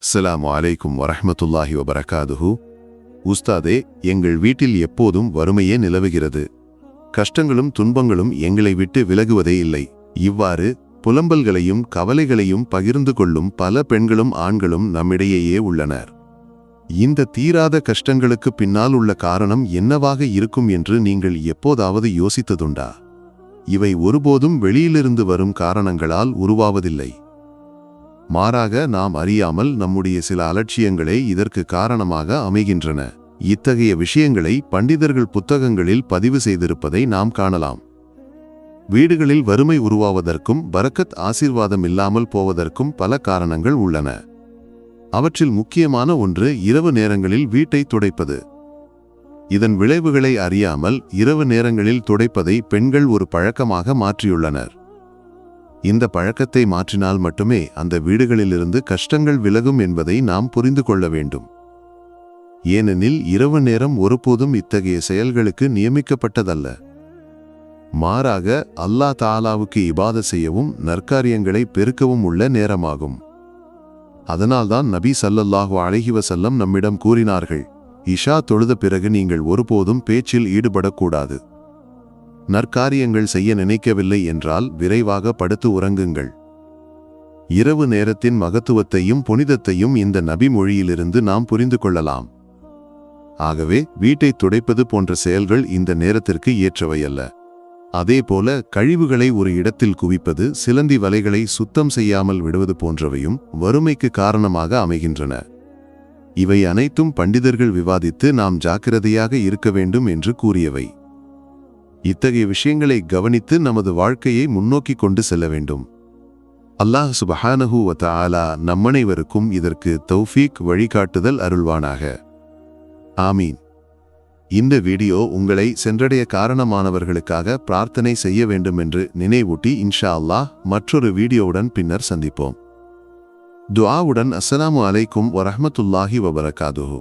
அஸ்ஸலாமு அலைக்கும் வரஹ்மத்துல்லாஹி வபரகாதுஹு. உஸ்தாதே, எங்கள் வீட்டில் எப்போதும் வறுமையே நிலவுகிறது. கஷ்டங்களும் துன்பங்களும் எங்களை விட்டு விலகுவதே இல்லை. இவ்வாறு புலம்பல்களையும் கவலைகளையும் பகிர்ந்து கொள்ளும் பல பெண்களும் ஆண்களும் நம்மிடையேயே உள்ளனர். இந்த தீராத கஷ்டங்களுக்கு பின்னால் உள்ள காரணம் என்னவாக இருக்கும் என்று நீங்கள் எப்போதாவது யோசித்ததுண்டா? இவை ஒருபோதும் வெளியிலிருந்து வரும் காரணங்களால் உருவாவதில்லை. மாறாக நாம் அறியாமல் நம்முடைய சில அலட்சியங்களே இதற்கு காரணமாக அமைகின்றன. இத்தகைய விஷயங்களை பண்டிதர்கள் புத்தகங்களில் பதிவு செய்திருப்பதை நாம் காணலாம். வீடுகளில் வறுமை உருவாவதற்கும் பரக்கத் ஆசீர்வாதம் இல்லாமல் போவதற்கும் பல காரணங்கள் உள்ளன. அவற்றில் முக்கியமான ஒன்று இரவு நேரங்களில் வீட்டை துடைப்பது. இதன் விளைவுகளை அறியாமல் இரவு நேரங்களில் துடைப்பதை பெண்கள் ஒரு பழக்கமாக மாற்றியுள்ளனர். இந்த பழக்கத்தை மாற்றினால் மட்டுமே அந்த வீடுகளிலிருந்து கஷ்டங்கள் விலகும் என்பதை நாம் புரிந்து கொள்ள வேண்டும். ஏனெனில் இரவு நேரம் ஒருபோதும் இத்தகைய செயல்களுக்கு நியமிக்கப்பட்டதல்ல. மாறாக அல்லாஹ் தஆலாவுக்கு இபாதத் செய்யவும் நற்காரியங்களை பெருக்கவும் உள்ள நேரமாகும். அதனால்தான் நபி ஸல்லல்லாஹு அலைஹி வஸல்லம் நம்மிடம் கூறினார்கள், இஷா தொழுத பிறகு நீங்கள் ஒருபோதும் பேச்சில் ஈடுபடக்கூடாது. நற்காரியங்கள் செய்ய நினைக்கவில்லை என்றால் விரைவாக படுத்து உறங்குங்கள். இரவு நேரத்தின் மகத்துவத்தையும் புனிதத்தையும் இந்த நபி மொழியிலிருந்து நாம் புரிந்து கொள்ளலாம். ஆகவே வீட்டை துடைப்பது போன்ற செயல்கள் இந்த நேரத்திற்கு ஏற்றவையல்ல. அதேபோல கழிவுகளை ஒரு இடத்தில் குவிப்பது, சிலந்தி வலைகளை சுத்தம் செய்யாமல் விடுவது போன்றவையும் வறுமைக்கு காரணமாக அமைகின்றன. இவை அனைத்தும் பண்டிதர்கள் விவாதித்து நாம் ஜாக்கிரதையாக இருக்க வேண்டும் என்று கூறியவை. இத்தகைய விஷயங்களை கவனித்து நமது வாழ்க்கையை முன்னோக்கி கொண்டு செல்ல வேண்டும். அல்லாஹ் சுப்ஹானஹு வ தஆலா நம்மனைவருக்கும் இதற்கு தௌஃபீக் வழிகாட்டுதல் அருள்வானாக. ஆமீன். இந்த வீடியோ உங்களை சென்றடைய காரணமானவர்களுக்காக பிரார்த்தனை செய்ய வேண்டும் என்று நினைவூட்டி இன்ஷா அல்லாஹ் மற்றொரு வீடியோவுடன் பின்னர் சந்திப்போம். துஆவுடன் அஸ்ஸலாமு அலைக்கும் வரஹ்மத்துல்லாஹி வபரகாதுஹு.